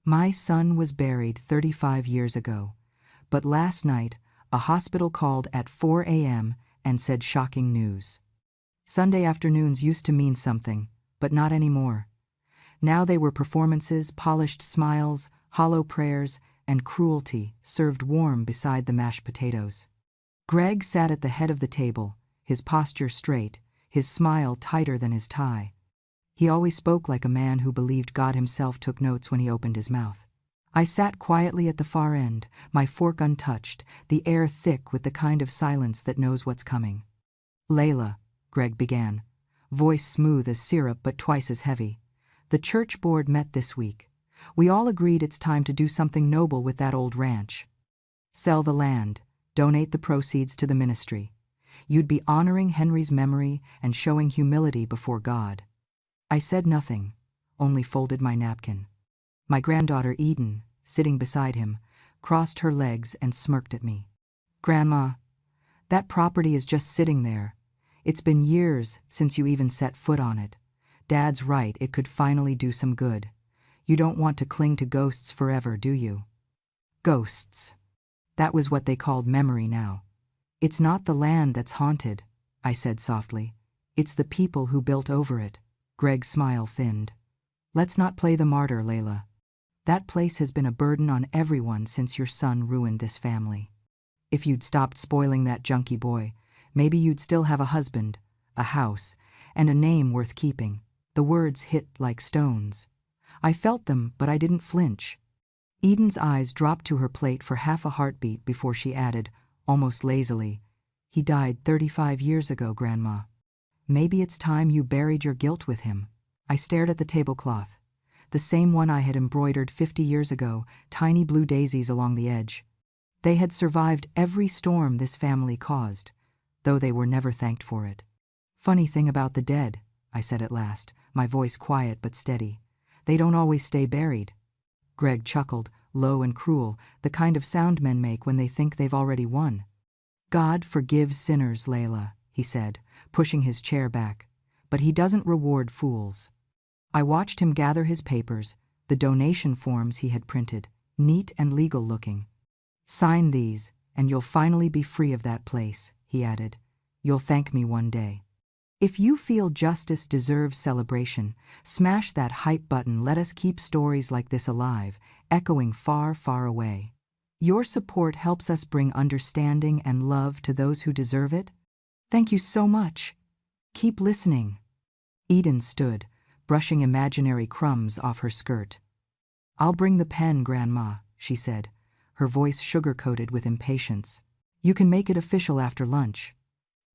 My son was buried 35 years ago, but last night a hospital called at 4 a.m. and said shocking news. Sunday afternoons used to mean something, but not anymore. Now they were performances, polished smiles, hollow prayers, and cruelty served warm beside the mashed potatoes. Greg sat at the head of the table, his posture straight, his smile tighter than his tie. He always spoke like a man who believed God himself took notes when he opened his mouth. I sat quietly at the far end, my fork untouched, the air thick with the kind of silence that knows what's coming. "Layla," Greg began, voice smooth as syrup but twice as heavy. "The church board met this week. We all agreed it's time to do something noble with that old ranch. Sell the land, donate the proceeds to the ministry. You'd be honoring Henry's memory and showing humility before God." I said nothing, only folded my napkin. My granddaughter Eden, sitting beside him, crossed her legs and smirked at me. "Grandma, that property is just sitting there. It's been years since you even set foot on it. Dad's right, it could finally do some good. You don't want to cling to ghosts forever, do you?" Ghosts. That was what they called memory now. "It's not the land that's haunted," I said softly. "It's the people who built over it." Greg's smile thinned. "Let's not play the martyr, Layla. That place has been a burden on everyone since your son ruined this family. If you'd stopped spoiling that junkie boy, maybe you'd still have a husband, a house, and a name worth keeping." The words hit like stones. I felt them, but I didn't flinch. Eden's eyes dropped to her plate for half a heartbeat before she added, almost lazily, "He died 35 years ago, Grandma. Maybe it's time you buried your guilt with him." I stared at the tablecloth, the same one I had embroidered 50 years ago, tiny blue daisies along the edge. They had survived every storm this family caused, though they were never thanked for it. "Funny thing about the dead," I said at last, my voice quiet but steady. "They don't always stay buried." Greg chuckled, low and cruel, the kind of sound men make when they think they've already won. "God forgives sinners, Layla," he said, pushing his chair back, "but he doesn't reward fools." I watched him gather his papers, the donation forms he had printed, neat and legal looking. "Sign these, and you'll finally be free of that place," he added. "You'll thank me one day. If you feel justice deserves celebration, smash that hype button. Let us keep stories like this alive, echoing far, far away. Your support helps us bring understanding and love to those who deserve it. Thank you so much. Keep listening." Eden stood, brushing imaginary crumbs off her skirt. "I'll bring the pen, Grandma," she said, her voice sugar-coated with impatience. "You can make it official after lunch."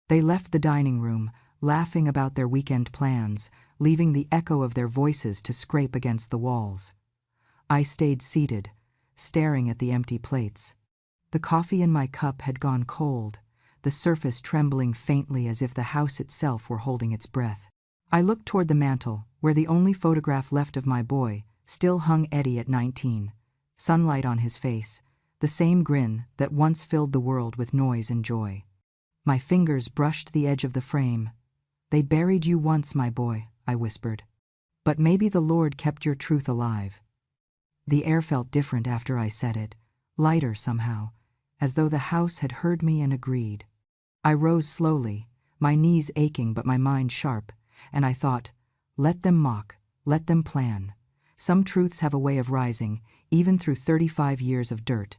They left the dining room, laughing about their weekend plans, leaving the echo of their voices to scrape against the walls. I stayed seated, staring at the empty plates. The coffee in my cup had gone cold, the surface trembling faintly as if the house itself were holding its breath. I looked toward the mantel, where the only photograph left of my boy still hung Eddie at 19, sunlight on his face, the same grin that once filled the world with noise and joy. My fingers brushed the edge of the frame. "They buried you once, my boy," I whispered. "But maybe the Lord kept your truth alive." The air felt different after I said it, lighter somehow, as though the house had heard me and agreed. I rose slowly, my knees aching but my mind sharp, and I thought, let them mock, let them plan. Some truths have a way of rising, even through 35 years of dirt.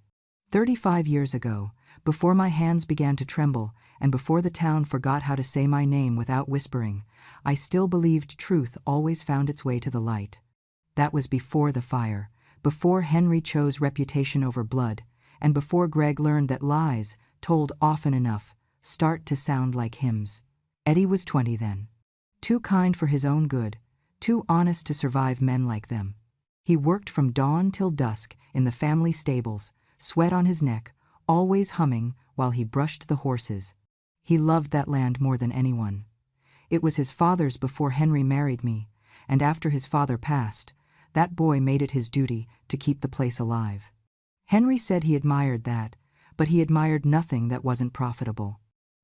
35 years ago, before my hands began to tremble, and before the town forgot how to say my name without whispering, I still believed truth always found its way to the light. That was before the fire, before Henry chose reputation over blood, and before Greg learned that lies, told often enough, start to sound like hymns. Eddie was 20 then. Too kind for his own good, too honest to survive men like them. He worked from dawn till dusk in the family stables, sweat on his neck, always humming while he brushed the horses. He loved that land more than anyone. It was his father's before Henry married me, and after his father passed, that boy made it his duty to keep the place alive. Henry said he admired that, but he admired nothing that wasn't profitable.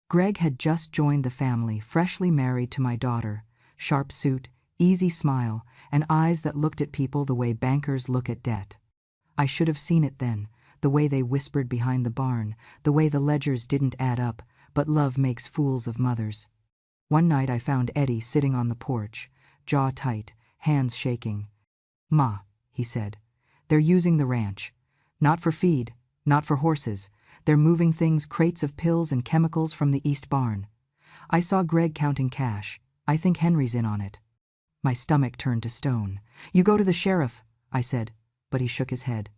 Greg had just joined the family, freshly married to my daughter, sharp suit, easy smile, and eyes that looked at people the way bankers look at debt. I should have seen it then, the way they whispered behind the barn, the way the ledgers didn't add up, but love makes fools of mothers. One night I found Eddie sitting on the porch, jaw tight, hands shaking. "Ma," he said, "they're using the ranch. Not for feed, not for horses. They're moving things, crates of pills and chemicals from the east barn. I saw Greg counting cash. I think Henry's in on it." My stomach turned to stone. "You go to the sheriff," I said, but he shook his head.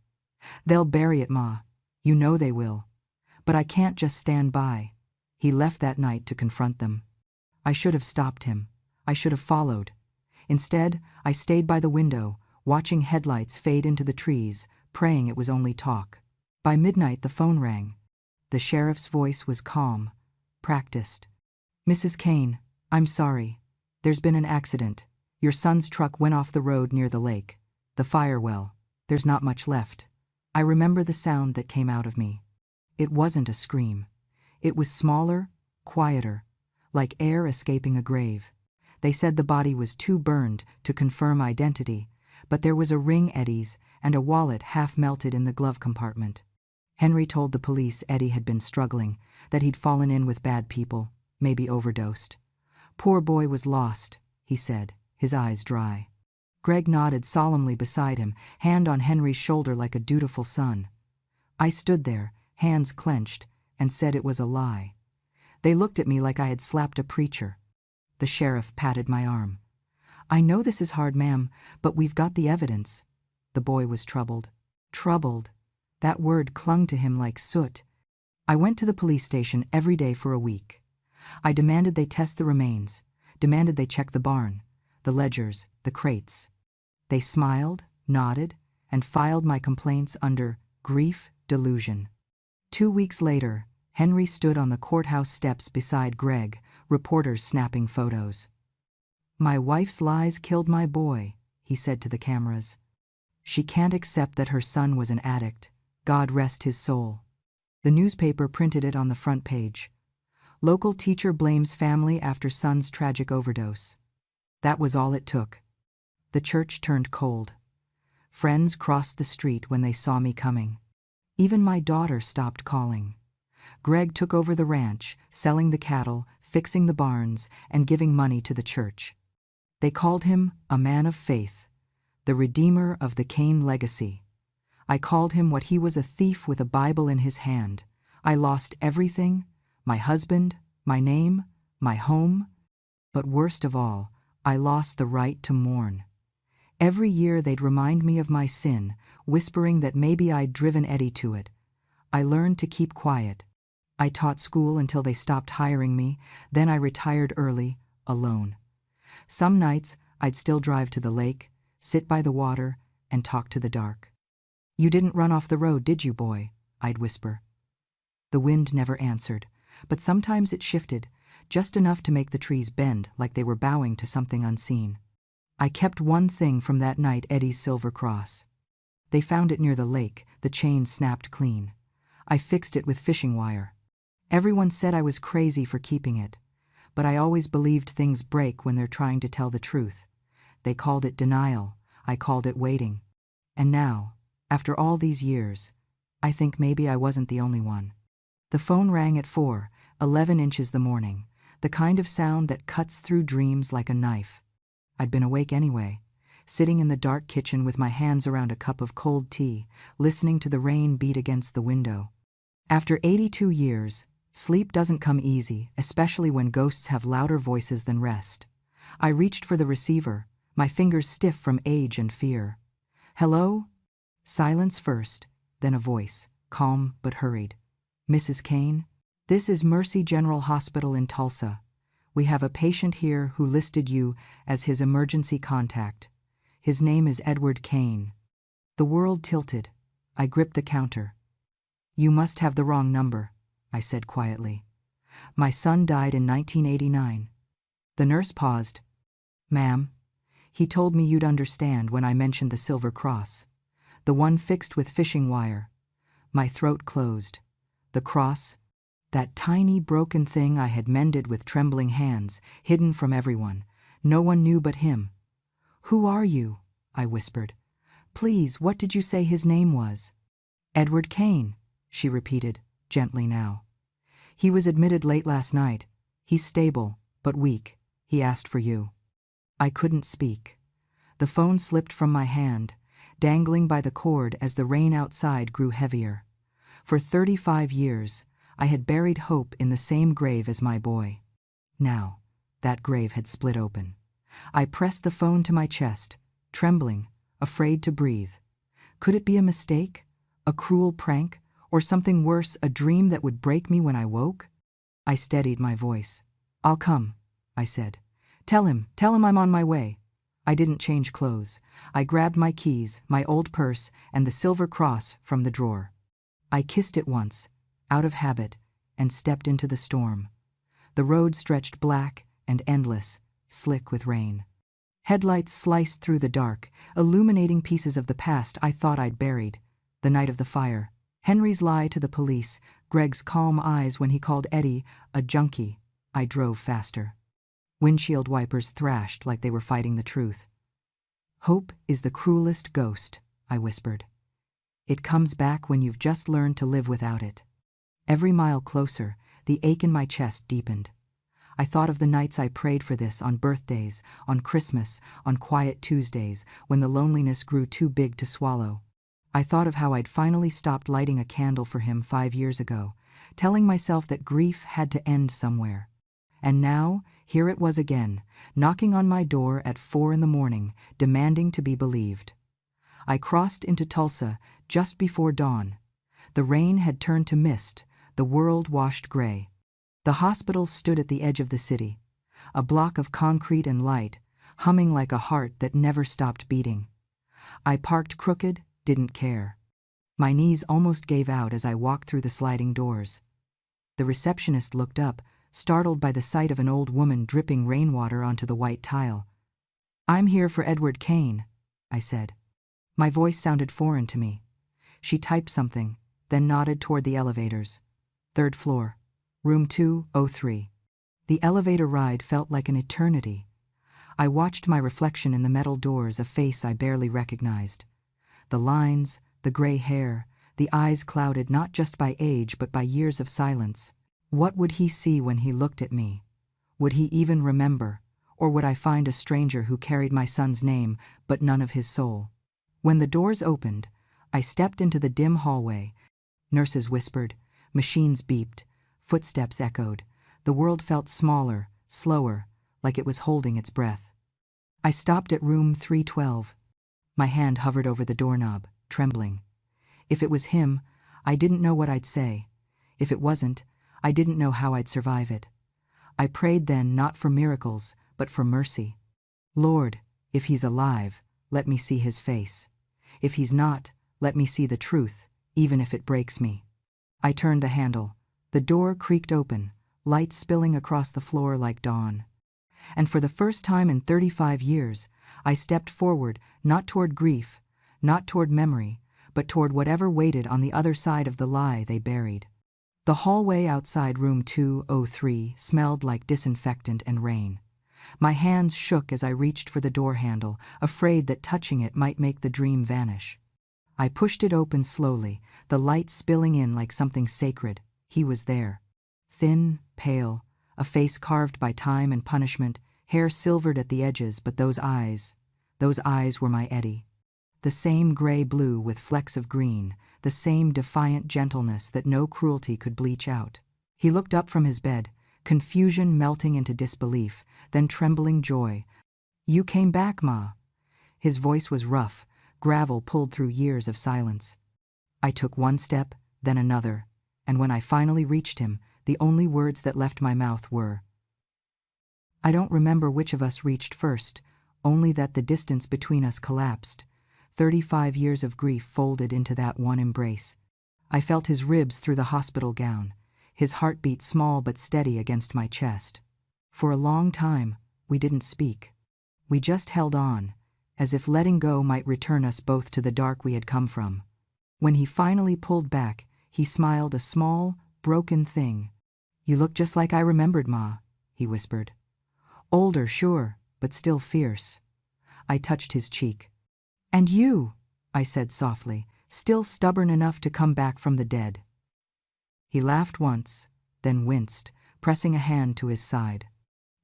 "They'll bury it, Ma. You know they will. But I can't just stand by." He left that night to confront them. I should have stopped him. I should have followed. Instead, I stayed by the window, watching headlights fade into the trees, praying it was only talk. By midnight the phone rang. The sheriff's voice was calm, practiced. "Mrs. Kane, I'm sorry. There's been an accident. Your son's truck went off the road near the lake. The fire well. There's not much left." I remember the sound that came out of me. It wasn't a scream. It was smaller, quieter, like air escaping a grave. They said the body was too burned to confirm identity, but there was a ring Eddie's and a wallet half melted in the glove compartment. Henry told the police Eddie had been struggling, that he'd fallen in with bad people, maybe overdosed. "Poor boy was lost," he said, his eyes dry. Greg nodded solemnly beside him, hand on Henry's shoulder like a dutiful son. I stood there, hands clenched, and said it was a lie. They looked at me like I had slapped a preacher. The sheriff patted my arm. "I know this is hard, ma'am, but we've got the evidence." The boy was troubled. Troubled. That word clung to him like soot. I went to the police station every day for a week. I demanded they test the remains, demanded they check the barn, the ledgers, the crates. They smiled, nodded, and filed my complaints under grief delusion. 2 weeks later, Henry stood on the courthouse steps beside Greg, reporters snapping photos. "My wife's lies killed my boy," he said to the cameras. "She can't accept that her son was an addict. God rest his soul." The newspaper printed it on the front page. "Local teacher blames family after son's tragic overdose." That was all it took. The church turned cold. Friends crossed the street when they saw me coming. Even my daughter stopped calling. Greg took over the ranch, selling the cattle, fixing the barns, and giving money to the church. They called him a man of faith, the redeemer of the Kane legacy. I called him what he was, a thief with a Bible in his hand. I lost everything, my husband, my name, my home. But worst of all, I lost the right to mourn. Every year they'd remind me of my sin, whispering that maybe I'd driven Eddie to it. I learned to keep quiet. I taught school until they stopped hiring me, then I retired early, alone. Some nights I'd still drive to the lake, sit by the water, and talk to the dark. "You didn't run off the road, did you, boy?" I'd whisper. The wind never answered, but sometimes it shifted, just enough to make the trees bend like they were bowing to something unseen. I kept one thing from that night, Eddie's silver cross. They found it near the lake, the chain snapped clean. I fixed it with fishing wire. Everyone said I was crazy for keeping it, but I always believed things break when they're trying to tell the truth. They called it denial, I called it waiting. And now, after all these years, I think maybe I wasn't the only one. The phone rang at 4:11 inches the morning, the kind of sound that cuts through dreams like a knife. I'd been awake anyway, sitting in the dark kitchen with my hands around a cup of cold tea, listening to the rain beat against the window. After 82 years, sleep doesn't come easy, especially when ghosts have louder voices than rest. I reached for the receiver, my fingers stiff from age and fear. "Hello?" Silence first, then a voice, calm but hurried. "Mrs. Kane? This is Mercy General Hospital in Tulsa. We have a patient here who listed you as his emergency contact. His name is Edward Kane." The world tilted. I gripped the counter. "You must have the wrong number," I said quietly. "My son died in 1989. The nurse paused. "Ma'am, he told me you'd understand when I mentioned the silver cross. The one fixed with fishing wire." My throat closed. The cross, that tiny broken thing I had mended with trembling hands, hidden from everyone. No one knew but him. "Who are you?" I whispered. "Please, what did you say his name was?" "Edward Kane," she repeated, gently now. "He was admitted late last night. He's stable, but weak. He asked for you." I couldn't speak. The phone slipped from my hand, dangling by the cord as the rain outside grew heavier. For 35 years, I had buried hope in the same grave as my boy. Now, that grave had split open. I pressed the phone to my chest, trembling, afraid to breathe. Could it be a mistake? A cruel prank? Or something worse, a dream that would break me when I woke? I steadied my voice. "I'll come," I said. Tell him I'm on my way." I didn't change clothes. I grabbed my keys, my old purse, and the silver cross from the drawer. I kissed it once, out of habit, and stepped into the storm. The road stretched black and endless, slick with rain. Headlights sliced through the dark, illuminating pieces of the past I thought I'd buried. The night of the fire, Henry's lie to the police, Greg's calm eyes when he called Eddie a junkie. I drove faster. Windshield wipers thrashed like they were fighting the truth. "Hope is the cruelest ghost," I whispered. "It comes back when you've just learned to live without it." Every mile closer, the ache in my chest deepened. I thought of the nights I prayed for this, on birthdays, on Christmas, on quiet Tuesdays, when the loneliness grew too big to swallow. I thought of how I'd finally stopped lighting a candle for him 5 years ago, telling myself that grief had to end somewhere. And now, here it was again, knocking on my door at 4 in the morning, demanding to be believed. I crossed into Tulsa just before dawn. The rain had turned to mist, the world washed gray. The hospital stood at the edge of the city, a block of concrete and light, humming like a heart that never stopped beating. I parked crooked, didn't care. My knees almost gave out as I walked through the sliding doors. The receptionist looked up, startled by the sight of an old woman dripping rainwater onto the white tile. "I'm here for Edward Kane," I said. My voice sounded foreign to me. She typed something, then nodded toward the elevators. "3rd floor, room 203. The elevator ride felt like an eternity. I watched my reflection in the metal doors, a face I barely recognized. The lines, the gray hair, the eyes clouded not just by age but by years of silence. What would he see when he looked at me? Would he even remember? Or would I find a stranger who carried my son's name but none of his soul? When the doors opened, I stepped into the dim hallway. Nurses whispered, machines beeped, footsteps echoed. The world felt smaller, slower, like it was holding its breath. I stopped at room 312. My hand hovered over the doorknob, trembling. If it was him, I didn't know what I'd say. If it wasn't, I didn't know how I'd survive it. I prayed then not for miracles, but for mercy. "Lord, if he's alive, let me see his face. If he's not, let me see the truth, even if it breaks me." I turned the handle. The door creaked open, light spilling across the floor like dawn. And for the first time in 35 years, I stepped forward, not toward grief, not toward memory, but toward whatever waited on the other side of the lie they buried. The hallway outside room 203 smelled like disinfectant and rain. My hands shook as I reached for the door handle, afraid that touching it might make the dream vanish. I pushed it open slowly, the light spilling in like something sacred. He was there. Thin, pale, a face carved by time and punishment, hair silvered at the edges, but those eyes were my Eddie. The same gray-blue with flecks of green, the same defiant gentleness that no cruelty could bleach out. He looked up from his bed, confusion melting into disbelief, then trembling joy. "You came back, Ma." His voice was rough, gravel pulled through years of silence. I took one step, then another, and when I finally reached him, the only words that left my mouth were, I don't remember which of us reached first, only that the distance between us collapsed. 35 years of grief folded into that one embrace. I felt his ribs through the hospital gown, his heartbeat small but steady against my chest. For a long time, we didn't speak. We just held on, as if letting go might return us both to the dark we had come from. When he finally pulled back, he smiled, a small, broken thing. "You look just like I remembered, Ma," he whispered. "Older, sure, but still fierce." I touched his cheek. "And you," I said softly, "still stubborn enough to come back from the dead." He laughed once, then winced, pressing a hand to his side.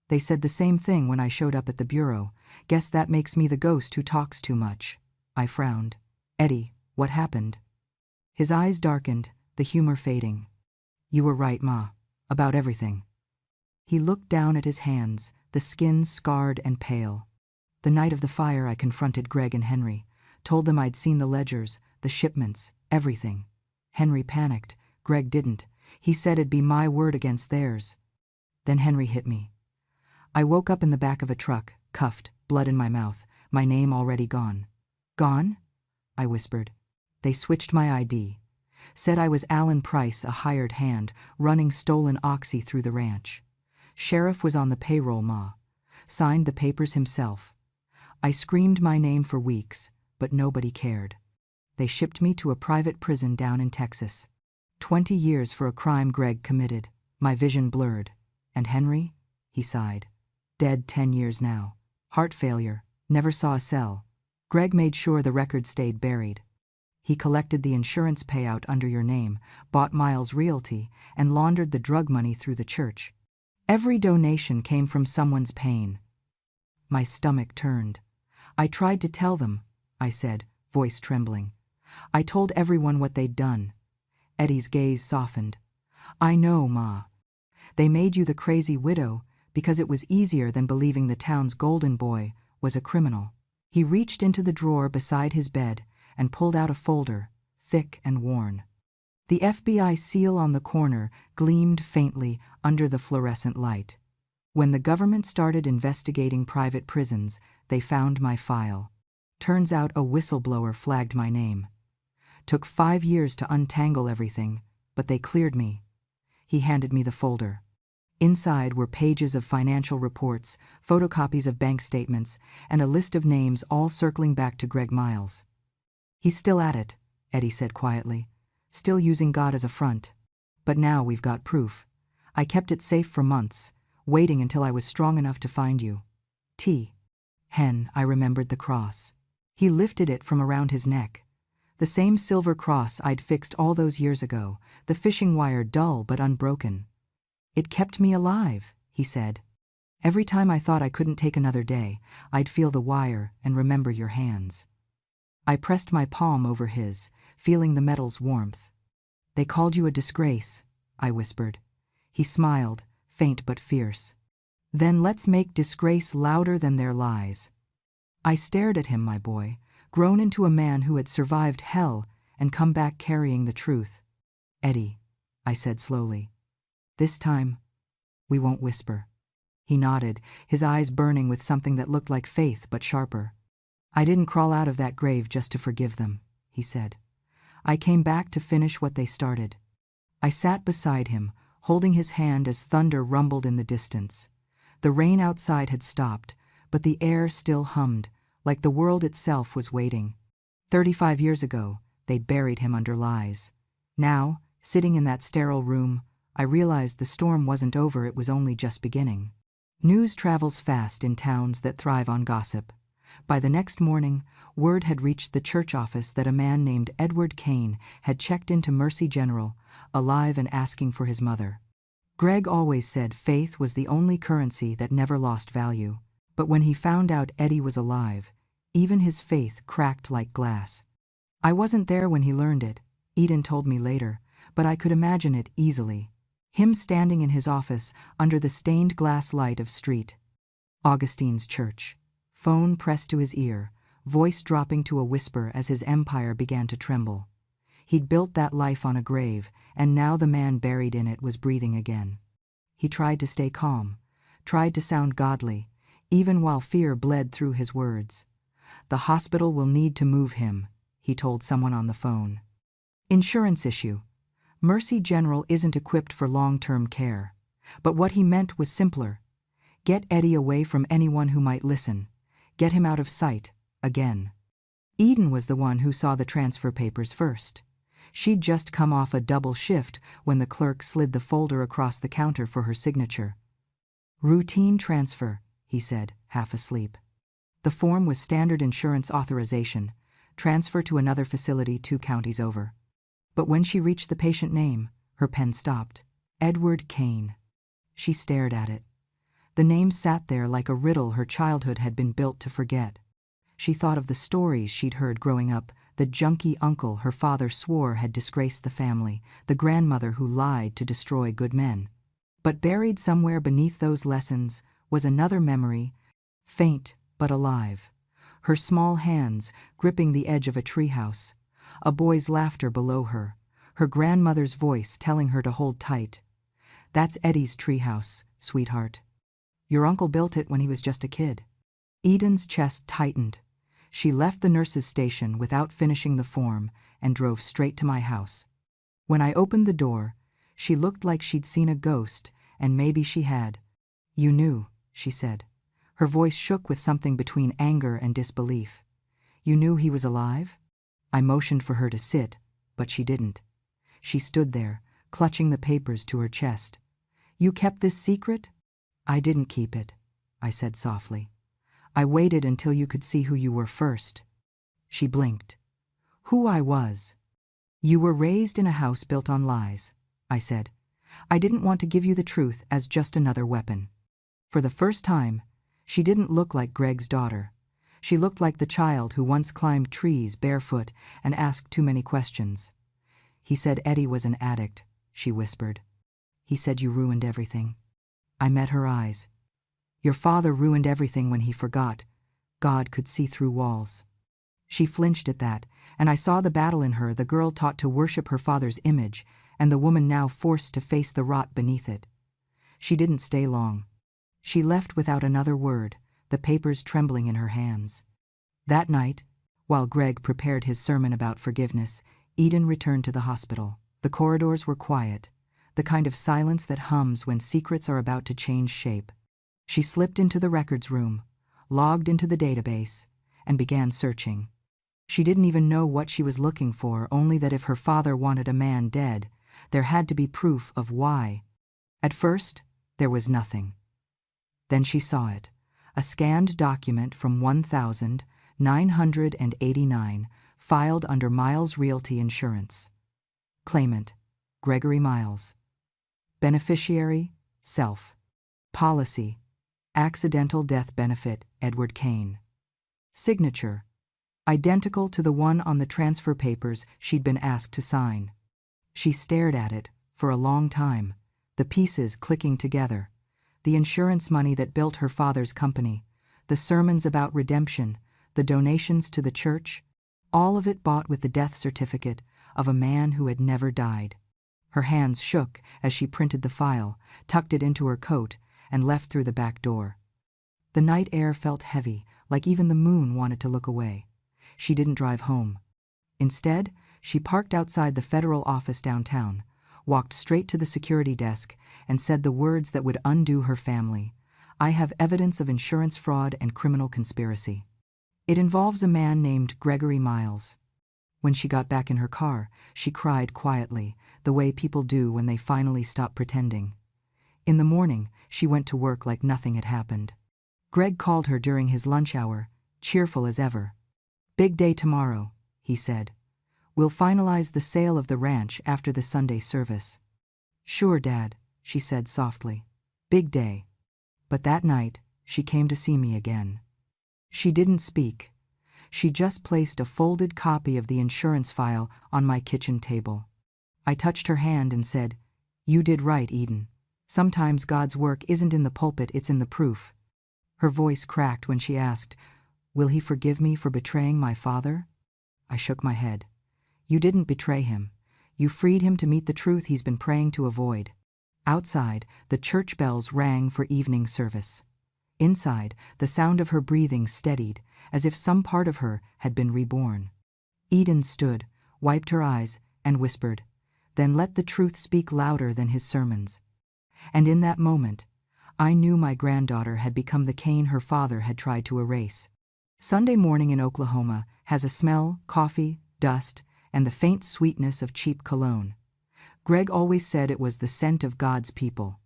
"They said the same thing when I showed up at the bureau. Guess that makes me the ghost who talks too much." I frowned. "Eddie, what happened?" His eyes darkened, the humor fading. "You were right, Ma, about everything." He looked down at his hands, the skin scarred and pale. "The night of the fire I confronted Greg and Henry, told them I'd seen the ledgers, the shipments, everything. Henry panicked. Greg didn't. He said it'd be my word against theirs. Then Henry hit me. I woke up in the back of a truck, cuffed, blood in my mouth, my name already gone." "Gone?" I whispered. "They switched my ID. Said I was Alan Price, a hired hand, running stolen oxy through the ranch. Sheriff was on the payroll, Ma. Signed the papers himself. I screamed my name for weeks, but nobody cared. They shipped me to a private prison down in Texas. 20 years for a crime Greg committed. My vision blurred. And Henry?" He sighed. "Dead 10 years now. Heart failure. Never saw a cell. Greg made sure the record stayed buried. He collected the insurance payout under your name, bought Miles Realty, and laundered the drug money through the church. Every donation came from someone's pain." My stomach turned. "I tried to tell them," I said, voice trembling. "I told everyone what they'd done." Eddie's gaze softened. "I know, Ma. They made you the crazy widow because it was easier than believing the town's golden boy was a criminal." He reached into the drawer beside his bed and pulled out a folder, thick and worn. The FBI seal on the corner gleamed faintly under the fluorescent light. When the government started investigating private prisons, they found my file. Turns out a whistleblower flagged my name. Took 5 years to untangle everything, but they cleared me. He handed me the folder. Inside were pages of financial reports, photocopies of bank statements, and a list of names all circling back to Greg Miles. "He's still at it," Eddie said quietly. "Still using God as a front. But now we've got proof. I kept it safe for months, waiting until I was strong enough to find you." Hen, I remembered the cross. He lifted it from around his neck. The same silver cross I'd fixed all those years ago, the fishing wire dull but unbroken. "It kept me alive," he said. "Every time I thought I couldn't take another day, I'd feel the wire and remember your hands." I pressed my palm over his, feeling the metal's warmth. "They called you a disgrace," I whispered. He smiled, faint but fierce. "Then let's make disgrace louder than their lies." I stared at him, my boy, grown into a man who had survived hell and come back carrying the truth. "Eddie," I said slowly, "this time, we won't whisper." He nodded, his eyes burning with something that looked like faith but sharper. "I didn't crawl out of that grave just to forgive them," he said. "I came back to finish what they started." I sat beside him, holding his hand as thunder rumbled in the distance. The rain outside had stopped, but the air still hummed, like the world itself was waiting. 35 years ago, they'd buried him under lies. Now, sitting in that sterile room, I realized the storm wasn't over, it was only just beginning. News travels fast in towns that thrive on gossip. By the next morning, word had reached the church office that a man named Edward Kane had checked into Mercy General, alive and asking for his mother. Greg always said faith was the only currency that never lost value, but when he found out Eddie was alive, even his faith cracked like glass. I wasn't there when he learned it, Eden told me later, but I could imagine it easily. Him standing in his office under the stained glass light of St. Augustine's church. Phone pressed to his ear, voice dropping to a whisper as his empire began to tremble. He'd built that life on a grave, and now the man buried in it was breathing again. He tried to stay calm, tried to sound godly, even while fear bled through his words. "The hospital will need to move him," he told someone on the phone. "Insurance issue. Mercy General isn't equipped for long-term care." But what he meant was simpler. Get Eddie away from anyone who might listen. Get him out of sight, again. Eden was the one who saw the transfer papers first. She'd just come off a double shift when the clerk slid the folder across the counter for her signature. "Routine transfer," he said, half asleep. The form was standard insurance authorization, transfer to another facility 2 counties over. But when she reached the patient name, her pen stopped. Edward Kane. She stared at it. The name sat there like a riddle her childhood had been built to forget. She thought of the stories she'd heard growing up, the junkie uncle her father swore had disgraced the family, the grandmother who lied to destroy good men. But buried somewhere beneath those lessons was another memory, faint but alive. Her small hands gripping the edge of a treehouse, a boy's laughter below her, her grandmother's voice telling her to hold tight. "That's Eddie's treehouse, sweetheart. Your uncle built it when he was just a kid." Eden's chest tightened. She left the nurse's station without finishing the form and drove straight to my house. When I opened the door, she looked like she'd seen a ghost, and maybe she had. "You knew," she said. Her voice shook with something between anger and disbelief. "You knew he was alive?" I motioned for her to sit, but she didn't. She stood there, clutching the papers to her chest. "You kept this secret?" "I didn't keep it," I said softly. "I waited until you could see who you were first." She blinked. "Who I was?" "You were raised in a house built on lies," I said. "I didn't want to give you the truth as just another weapon." For the first time, she didn't look like Greg's daughter. She looked like the child who once climbed trees barefoot and asked too many questions. "He said Eddie was an addict," she whispered. "He said you ruined everything." I met her eyes. "Your father ruined everything when he forgot. God could see through walls." She flinched at that, and I saw the battle in her, the girl taught to worship her father's image, and the woman now forced to face the rot beneath it. She didn't stay long. She left without another word, the papers trembling in her hands. That night, while Greg prepared his sermon about forgiveness, Eden returned to the hospital. The corridors were quiet, the kind of silence that hums when secrets are about to change shape. She slipped into the records room, logged into the database, and began searching. She didn't even know what she was looking for, only that if her father wanted a man dead, there had to be proof of why. At first, there was nothing. Then she saw it, a scanned document from 1989, filed under Miles Realty Insurance. Claimant, Gregory Miles. Beneficiary, self. Policy, accidental death benefit, Edward Kane. Signature, identical to the one on the transfer papers she'd been asked to sign. She stared at it for a long time, the pieces clicking together. The insurance money that built her father's company, the sermons about redemption, the donations to the church, all of it bought with the death certificate of a man who had never died. Her hands shook as she printed the file, tucked it into her coat, and left through the back door. The night air felt heavy, like even the moon wanted to look away. She didn't drive home. Instead, she parked outside the federal office downtown, walked straight to the security desk, and said the words that would undo her family. "I have evidence of insurance fraud and criminal conspiracy. It involves a man named Gregory Miles." When she got back in her car, she cried quietly, the way people do when they finally stop pretending. In the morning, she went to work like nothing had happened. Greg called her during his lunch hour, cheerful as ever. "Big day tomorrow," he said. "We'll finalize the sale of the ranch after the Sunday service." "Sure, Dad," she said softly. "Big day." But that night, she came to see me again. She didn't speak. She just placed a folded copy of the insurance file on my kitchen table. I touched her hand and said, "You did right, Eden. Sometimes God's work isn't in the pulpit, it's in the proof." Her voice cracked when she asked, "Will he forgive me for betraying my father?" I shook my head. "You didn't betray him. You freed him to meet the truth he's been praying to avoid." Outside, the church bells rang for evening service. Inside, the sound of her breathing steadied, as if some part of her had been reborn. Eden stood, wiped her eyes, and whispered, "Then let the truth speak louder than his sermons." And in that moment, I knew my granddaughter had become the Cain her father had tried to erase. Sunday morning in Oklahoma has a smell, coffee, dust, and the faint sweetness of cheap cologne. Greg always said it was the scent of God's people.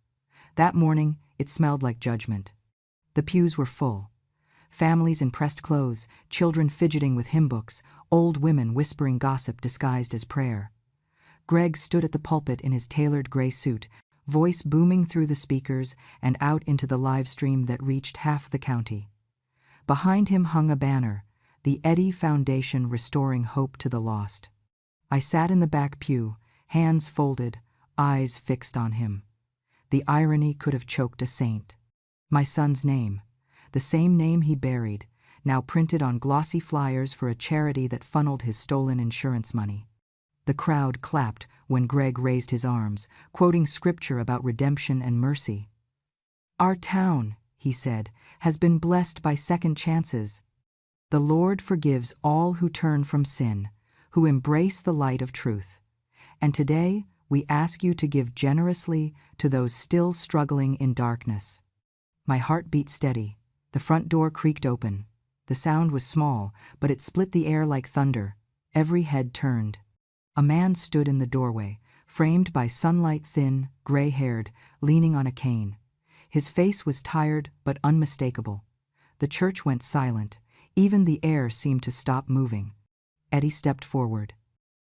That morning, it smelled like judgment. The pews were full. Families in pressed clothes, children fidgeting with hymn books, old women whispering gossip disguised as prayer. Greg stood at the pulpit in his tailored gray suit, voice booming through the speakers and out into the live stream that reached half the county. Behind him hung a banner, the Eddy Foundation Restoring Hope to the Lost. I sat in the back pew, hands folded, eyes fixed on him. The irony could have choked a saint. My son's name, the same name he buried, now printed on glossy flyers for a charity that funneled his stolen insurance money. The crowd clapped when Greg raised his arms, quoting scripture about redemption and mercy. "Our town," he said, "has been blessed by second chances. The Lord forgives all who turn from sin, who embrace the light of truth. And today we ask you to give generously to those still struggling in darkness." My heart beat steady. The front door creaked open. The sound was small, but it split the air like thunder. Every head turned. A man stood in the doorway, framed by sunlight, thin, gray-haired, leaning on a cane. His face was tired but unmistakable. The church went silent. Even the air seemed to stop moving. Eddy stepped forward.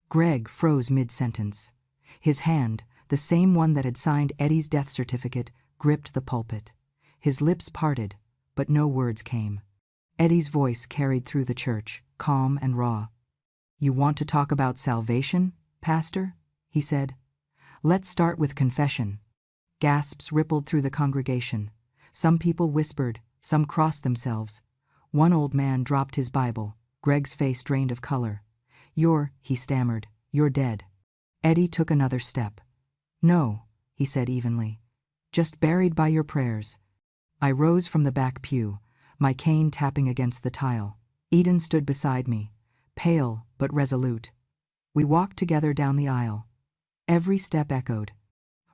Greg froze mid-sentence. His hand, the same one that had signed Eddy's death certificate, gripped the pulpit. His lips parted, but no words came. Eddy's voice carried through the church, calm and raw. "You want to talk about salvation, Pastor?" he said. "Let's start with confession." Gasps rippled through the congregation. Some people whispered, some crossed themselves. One old man dropped his Bible. Greg's face drained of color. He stammered, "You're dead." Eddy took another step. "No," he said evenly. "Just buried by your prayers." I rose from the back pew, my cane tapping against the tile. Eden stood beside me, pale but resolute. We walked together down the aisle. Every step echoed.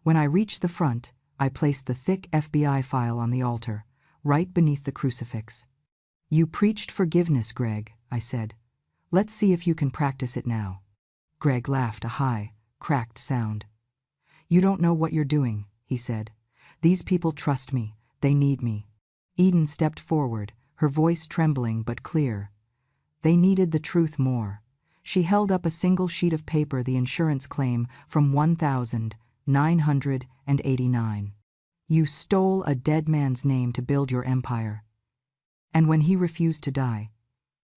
When I reached the front, I placed the thick FBI file on the altar, right beneath the crucifix. "You preached forgiveness, Greg," I said. "Let's see if you can practice it now." Greg laughed, a high, cracked sound. "You don't know what you're doing," he said. "These people trust me. They need me." Eden stepped forward, her voice trembling but clear. They needed the truth more. She held up a single sheet of paper, the insurance claim from 1989. "You stole a dead man's name to build your empire. And when he refused to die,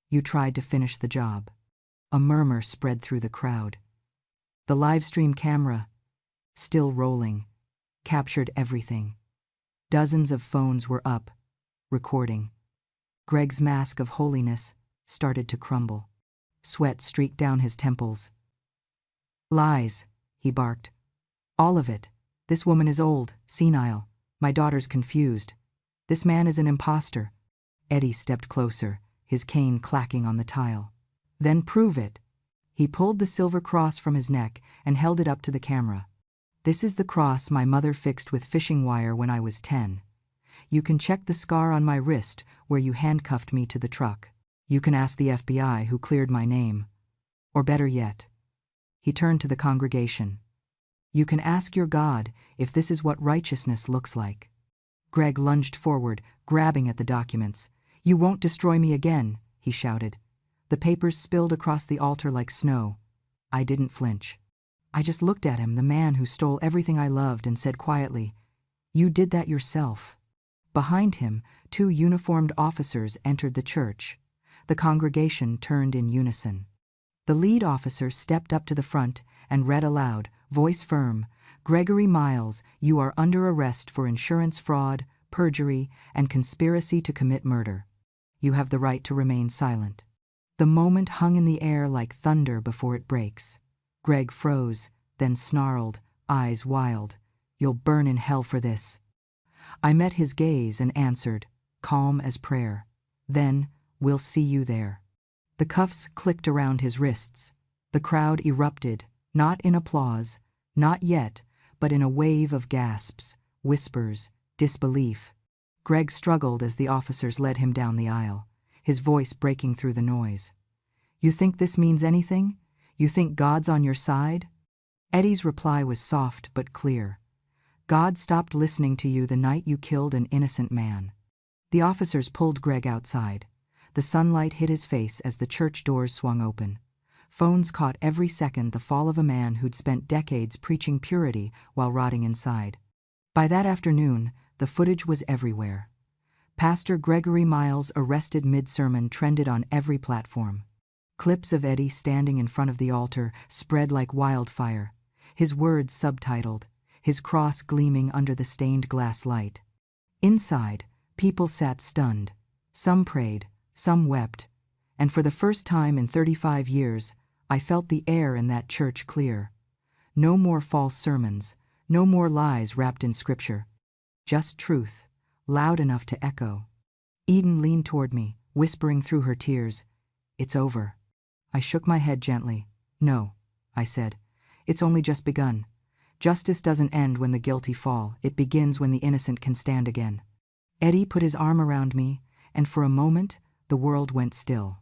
you tried to finish the job." A murmur spread through the crowd. The live-stream camera, still rolling, captured everything. Dozens of phones were up, recording. Greg's mask of holiness started to crumble. Sweat streaked down his temples. "Lies," he barked. "All of it. This woman is old, senile. My daughter's confused. This man is an imposter." Eddy stepped closer, his cane clacking on the tile. "Then prove it." He pulled the silver cross from his neck and held it up to the camera. "This is the cross my mother fixed with fishing wire when I was 10. You can check the scar on my wrist where you handcuffed me to the truck. You can ask the FBI who cleared my name. Or better yet," he turned to the congregation, "you can ask your God if this is what righteousness looks like." Greg lunged forward, grabbing at the documents. "You won't destroy me again," he shouted. The papers spilled across the altar like snow. I didn't flinch. I just looked at him, the man who stole everything I loved, and said quietly, "You did that yourself." Behind him, 2 uniformed officers entered the church. The congregation turned in unison. The lead officer stepped up to the front and read aloud, voice firm, "Gregory Miles, you are under arrest for insurance fraud, perjury, and conspiracy to commit murder. You have the right to remain silent." The moment hung in the air like thunder before it breaks. Greg froze, then snarled, eyes wild, "You'll burn in hell for this." I met his gaze and answered, calm as prayer, "Then, we'll see you there." The cuffs clicked around his wrists. The crowd erupted, not in applause, not yet, but in a wave of gasps, whispers, disbelief. Greg struggled as the officers led him down the aisle, his voice breaking through the noise. "You think this means anything? You think God's on your side?" Eddy's reply was soft but clear. "God stopped listening to you the night you killed an innocent man." The officers pulled Greg outside. The sunlight hit his face as the church doors swung open. Phones caught every second the fall of a man who'd spent decades preaching purity while rotting inside. By that afternoon, the footage was everywhere. Pastor Gregory Miles arrested mid-sermon trended on every platform. Clips of Eddie standing in front of the altar spread like wildfire, his words subtitled, his cross gleaming under the stained glass light. Inside, people sat stunned. Some prayed, some wept, and for the first time in 35 years, I felt the air in that church clear. No more false sermons, no more lies wrapped in scripture. Just truth, loud enough to echo. Eden leaned toward me, whispering through her tears, "It's over." I shook my head gently. "No," I said. "It's only just begun. Justice doesn't end when the guilty fall. It begins when the innocent can stand again." Eddie put his arm around me, and for a moment, the world went still.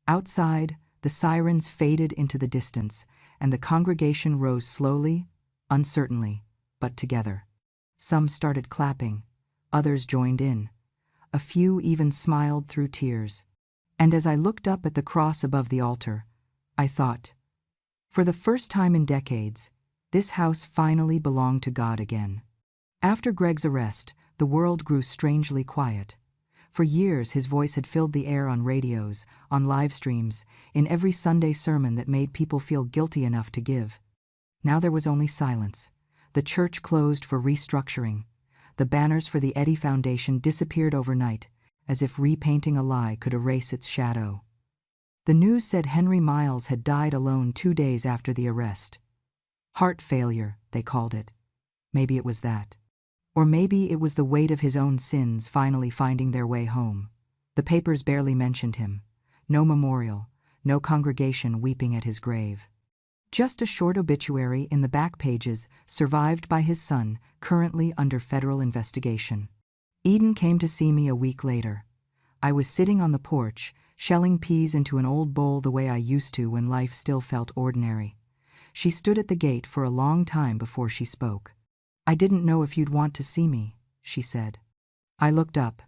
Outside, the sirens faded into the distance, and the congregation rose slowly, uncertainly, but together. Some started clapping, others joined in. A few even smiled through tears. And as I looked up at the cross above the altar, I thought, for the first time in decades, this house finally belonged to God again. After Greg's arrest, the world grew strangely quiet. For years, his voice had filled the air on radios, on live streams, in every Sunday sermon that made people feel guilty enough to give. Now there was only silence. The church closed for restructuring. The banners for the Eddie Foundation disappeared overnight, as if repainting a lie could erase its shadow. The news said Henry Miles had died alone 2 days after the arrest. Heart failure, they called it. Maybe it was that. Or maybe it was the weight of his own sins finally finding their way home. The papers barely mentioned him. No memorial, no congregation weeping at his grave. Just a short obituary in the back pages, survived by his son, currently under federal investigation. Eden came to see me a week later. I was sitting on the porch, shelling peas into an old bowl the way I used to when life still felt ordinary. She stood at the gate for a long time before she spoke. "I didn't know if you'd want to see me," she said. I looked up.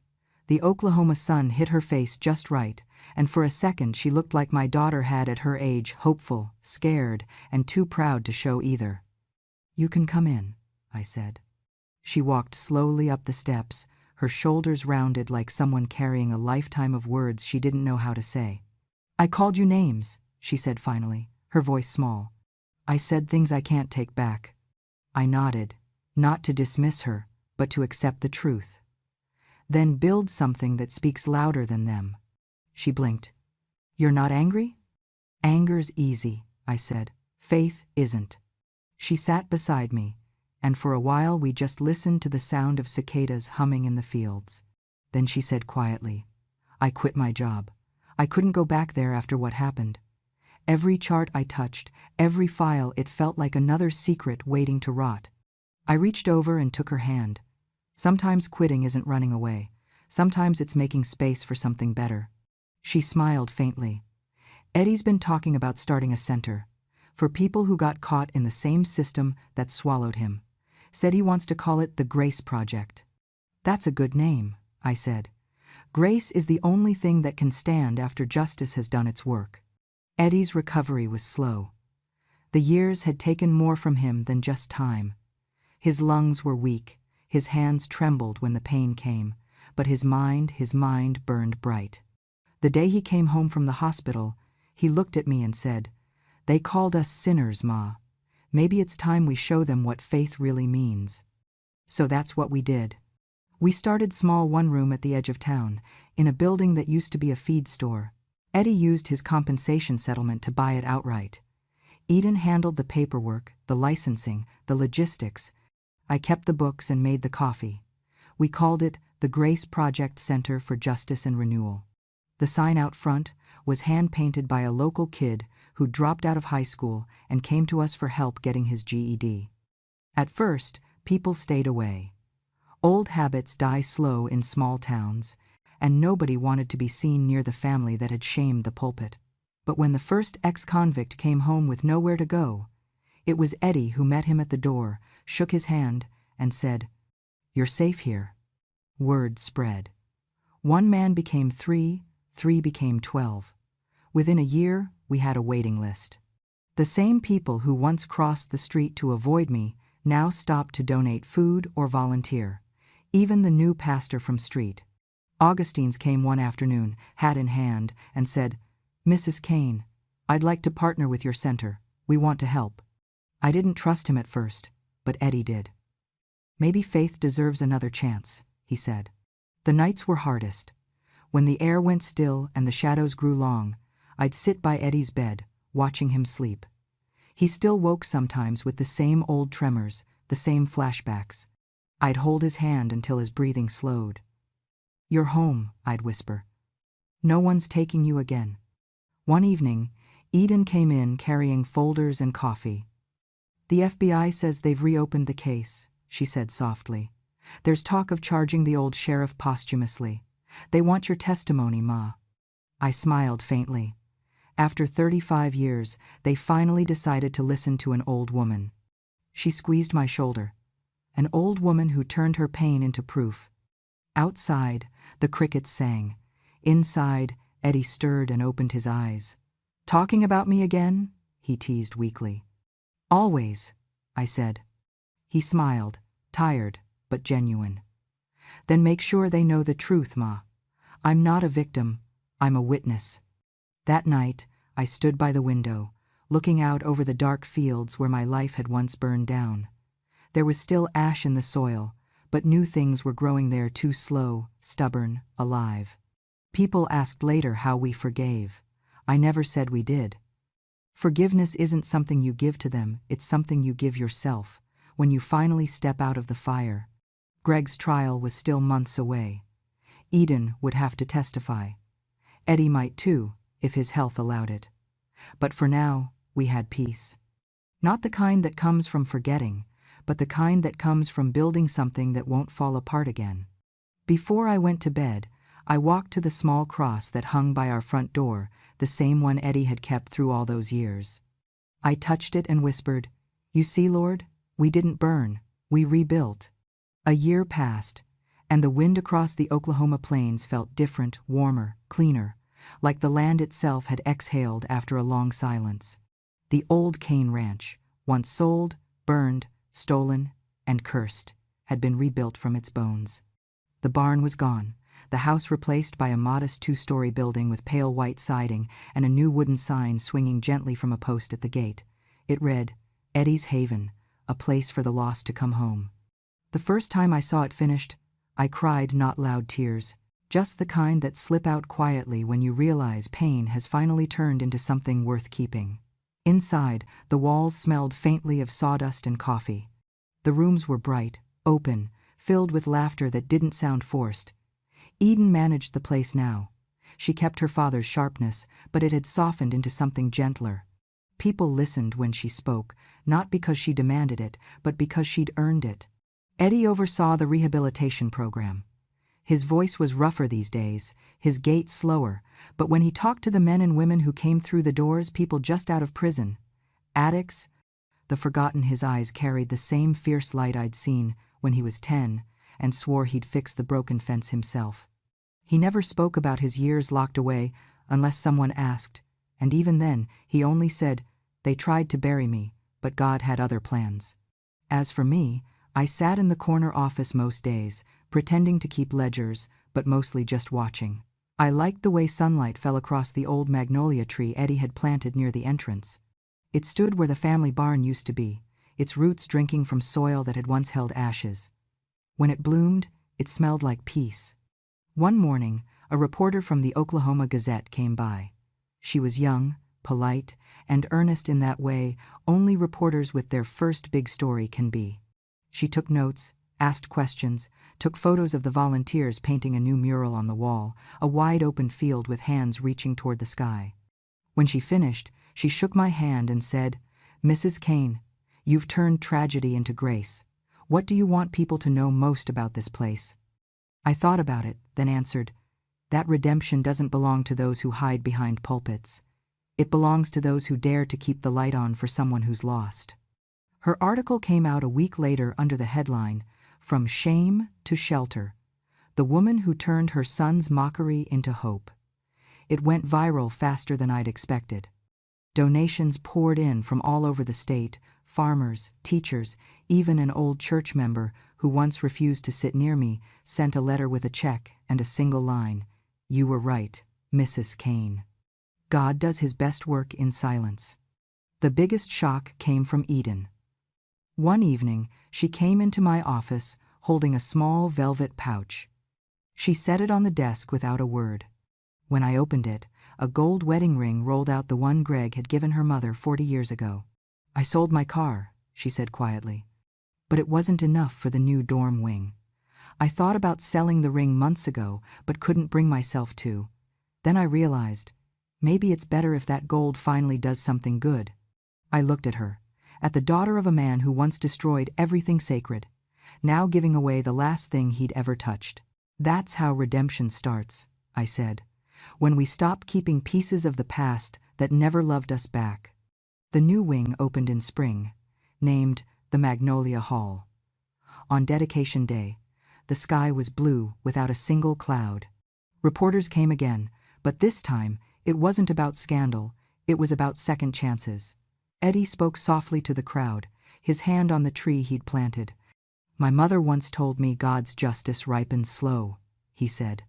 The Oklahoma sun hit her face just right, and for a second she looked like my daughter had at her age, hopeful, scared, and too proud to show either. "You can come in," I said. She walked slowly up the steps, her shoulders rounded like someone carrying a lifetime of words she didn't know how to say. "I called you names," she said finally, her voice small. "I said things I can't take back." I nodded, not to dismiss her, but to accept the truth. "Then build something that speaks louder than them." She blinked. "You're not angry?" "Anger's easy," I said. "Faith isn't." She sat beside me, and for a while we just listened to the sound of cicadas humming in the fields. Then she said quietly, "I quit my job. I couldn't go back there after what happened. Every chart I touched, every file, it felt like another secret waiting to rot." I reached over and took her hand. Sometimes quitting isn't running away. Sometimes it's making space for something better. She smiled faintly. "Eddie's been talking about starting a center for people who got caught in the same system that swallowed him. Said he wants to call it the Grace Project." "That's a good name," I said. "Grace is the only thing that can stand after justice has done its work." Eddie's recovery was slow. The years had taken more from him than just time. His lungs were weak, his hands trembled when the pain came, but his mind burned bright. The day he came home from the hospital, he looked at me and said, "They called us sinners, Ma. Maybe it's time we show them what faith really means." So that's what we did. We started small, one room at the edge of town, in a building that used to be a feed store. Eddie used his compensation settlement to buy it outright. Eden handled the paperwork, the licensing, the logistics. I kept the books and made the coffee. We called it the Grace Project Center for Justice and Renewal. The sign out front was hand-painted by a local kid who dropped out of high school and came to us for help getting his GED. At first, people stayed away. Old habits die slow in small towns, and nobody wanted to be seen near the family that had shamed the pulpit. But when the first ex-convict came home with nowhere to go, it was Eddie who met him at the door, shook his hand, and said, "You're safe here." Word spread. 1 man became 3, 3 became 12. Within a year, we had a waiting list. The same people who once crossed the street to avoid me now stopped to donate food or volunteer. Even the new pastor from street. Augustine's came one afternoon, hat in hand, and said, "Mrs. Kane, I'd like to partner with your center. We want to help." I didn't trust him at first, but Eddie did. "Maybe Faith deserves another chance," he said. The nights were hardest. When the air went still and the shadows grew long, I'd sit by Eddie's bed, watching him sleep. He still woke sometimes with the same old tremors, the same flashbacks. I'd hold his hand until his breathing slowed. "You're home," I'd whisper. "No one's taking you again." One evening, Eden came in carrying folders and coffee. "The FBI says they've reopened the case," she said softly. "There's talk of charging the old sheriff posthumously. They want your testimony, Ma." I smiled faintly. After 35 years, they finally decided to listen to an old woman. She squeezed my shoulder. An old woman who turned her pain into proof. Outside, the crickets sang. Inside, Eddie stirred and opened his eyes. "Talking about me again?" he teased weakly. "Always," I said. He smiled, tired but genuine. "Then make sure they know the truth, Ma. I'm not a victim, I'm a witness." That night, I stood by the window, looking out over the dark fields where my life had once burned down. There was still ash in the soil, but new things were growing there, too slow, stubborn, alive. People asked later how we forgave. I never said we did. Forgiveness isn't something you give to them, it's something you give yourself, when you finally step out of the fire. Greg's trial was still months away. Eden would have to testify. Eddie might too, if his health allowed it. But for now, we had peace. Not the kind that comes from forgetting, but the kind that comes from building something that won't fall apart again. Before I went to bed, I walked to the small cross that hung by our front door, the same one Eddie had kept through all those years. I touched it and whispered, "You see, Lord, we didn't burn, we rebuilt." A year passed, and the wind across the Oklahoma plains felt different, warmer, cleaner, like the land itself had exhaled after a long silence. The old Kane Ranch, once sold, burned, stolen, and cursed, had been rebuilt from its bones. The barn was gone, the house replaced by a modest 2-story building with pale white siding and a new wooden sign swinging gently from a post at the gate. It read, "Eddie's Haven, a place for the lost to come home." The first time I saw it finished, I cried not loud tears, just the kind that slip out quietly when you realize pain has finally turned into something worth keeping. Inside, the walls smelled faintly of sawdust and coffee. The rooms were bright, open, filled with laughter that didn't sound forced. Eden managed the place now. She kept her father's sharpness, but it had softened into something gentler. People listened when she spoke, not because she demanded it, but because she'd earned it. Eddie oversaw the rehabilitation program. His voice was rougher these days, his gait slower, but when he talked to the men and women who came through the doors, people just out of prison, addicts, the forgotten, his eyes carried the same fierce light I'd seen when he was 10 and swore he'd fix the broken fence himself. He never spoke about his years locked away unless someone asked, and even then he only said, "They tried to bury me, but God had other plans." As for me, I sat in the corner office most days, pretending to keep ledgers, but mostly just watching. I liked the way sunlight fell across the old magnolia tree Eddie had planted near the entrance. It stood where the family barn used to be, its roots drinking from soil that had once held ashes. When it bloomed, it smelled like peace. One morning, a reporter from the Oklahoma Gazette came by. She was young, polite, and earnest in that way only reporters with their first big story can be. She took notes, asked questions, took photos of the volunteers painting a new mural on the wall, a wide-open field with hands reaching toward the sky. When she finished, she shook my hand and said, "Mrs. Kane, you've turned tragedy into grace. What do you want people to know most about this place?" I thought about it, then answered, "That redemption doesn't belong to those who hide behind pulpits. It belongs to those who dare to keep the light on for someone who's lost." Her article came out a week later under the headline, "From Shame to Shelter." The woman who turned her son's mockery into hope. It went viral faster than I'd expected. Donations poured in from all over the state, farmers, teachers, even an old church member who once refused to sit near me sent a letter with a check and a single line, "You were right, Mrs. Kane." God does his best work in silence. The biggest shock came from Eden. One evening, she came into my office holding a small velvet pouch. She set it on the desk without a word. When I opened it, a gold wedding ring rolled out, the one Greg had given her mother 40 years ago. "I sold my car," she said quietly. "But it wasn't enough for the new dorm wing. I thought about selling the ring months ago, but couldn't bring myself to. Then I realized, maybe it's better if that gold finally does something good." I looked at her, at the daughter of a man who once destroyed everything sacred, now giving away the last thing he'd ever touched. "That's how redemption starts," I said, "when we stop keeping pieces of the past that never loved us back." The new wing opened in spring, named the Magnolia Hall. On dedication day, the sky was blue without a single cloud. Reporters came again, but this time it wasn't about scandal, it was about second chances. Eddie spoke softly to the crowd, his hand on the tree he'd planted. "My mother once told me God's justice ripens slow," he said.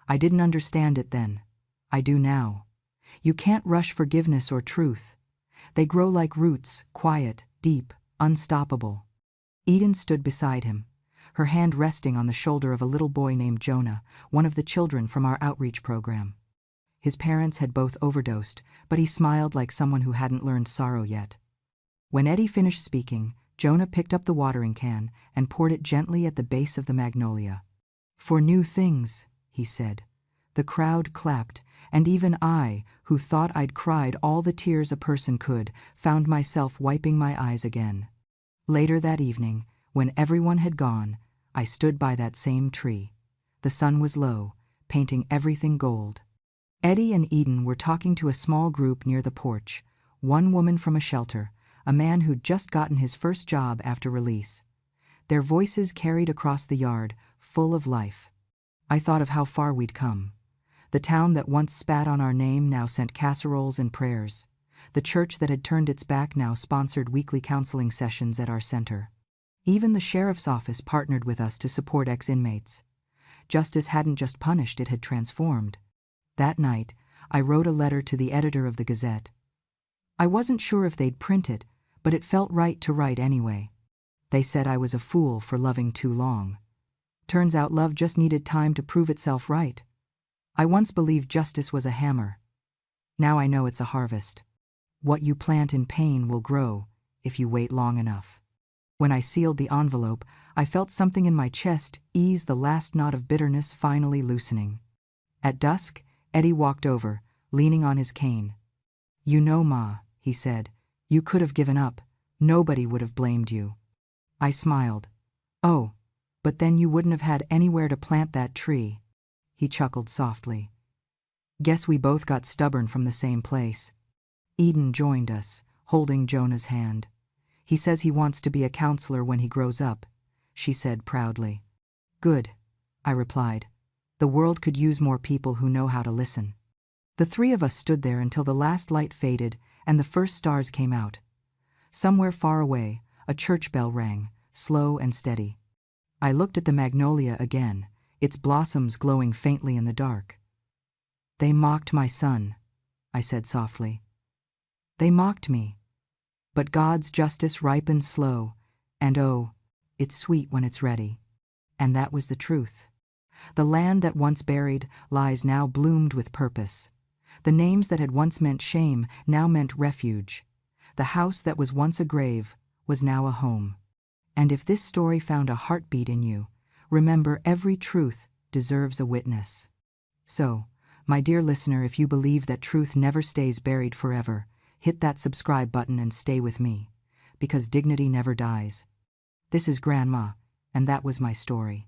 "I didn't understand it then. I do now. You can't rush forgiveness or truth. They grow like roots, quiet, deep, unstoppable." Eden stood beside him, her hand resting on the shoulder of a little boy named Jonah, one of the children from our outreach program. His parents had both overdosed, but he smiled like someone who hadn't learned sorrow yet. When Eddie finished speaking, Jonah picked up the watering can and poured it gently at the base of the magnolia. "For new things," he said. The crowd clapped, and even I, who thought I'd cried all the tears a person could, found myself wiping my eyes again. Later that evening, when everyone had gone, I stood by that same tree. The sun was low, painting everything gold. Eddie and Eden were talking to a small group near the porch, one woman from a shelter, a man who'd just gotten his first job after release. Their voices carried across the yard, full of life. I thought of how far we'd come. The town that once spat on our name now sent casseroles and prayers. The church that had turned its back now sponsored weekly counseling sessions at our center. Even the sheriff's office partnered with us to support ex-inmates. Justice hadn't just punished, it had transformed. That night, I wrote a letter to the editor of the Gazette. I wasn't sure if they'd print it, but it felt right to write anyway. They said I was a fool for loving too long. Turns out love just needed time to prove itself right. I once believed justice was a hammer. Now I know it's a harvest. What you plant in pain will grow if you wait long enough. When I sealed the envelope, I felt something in my chest ease, the last knot of bitterness finally loosening. At dusk, Eddie walked over, leaning on his cane. "You know, Ma," he said, "you could have given up. Nobody would have blamed you." I smiled. "Oh, but then you wouldn't have had anywhere to plant that tree." He chuckled softly. "Guess we both got stubborn from the same place." Eden joined us, holding Jonah's hand. "He says he wants to be a counselor when he grows up," she said proudly. "Good," I replied. "The world could use more people who know how to listen." The three of us stood there until the last light faded and the first stars came out. Somewhere far away, a church bell rang, slow and steady. I looked at the magnolia again, its blossoms glowing faintly in the dark. "They mocked my son," I said softly. "They mocked me. But God's justice ripens slow, and oh, it's sweet when it's ready." And that was the truth. The land that once buried lies now bloomed with purpose. The names that had once meant shame now meant refuge. The house that was once a grave was now a home. And if this story found a heartbeat in you, remember, every truth deserves a witness. So, my dear listener, if you believe that truth never stays buried forever, hit that subscribe button and stay with me, because dignity never dies. This is Grandma, and that was my story.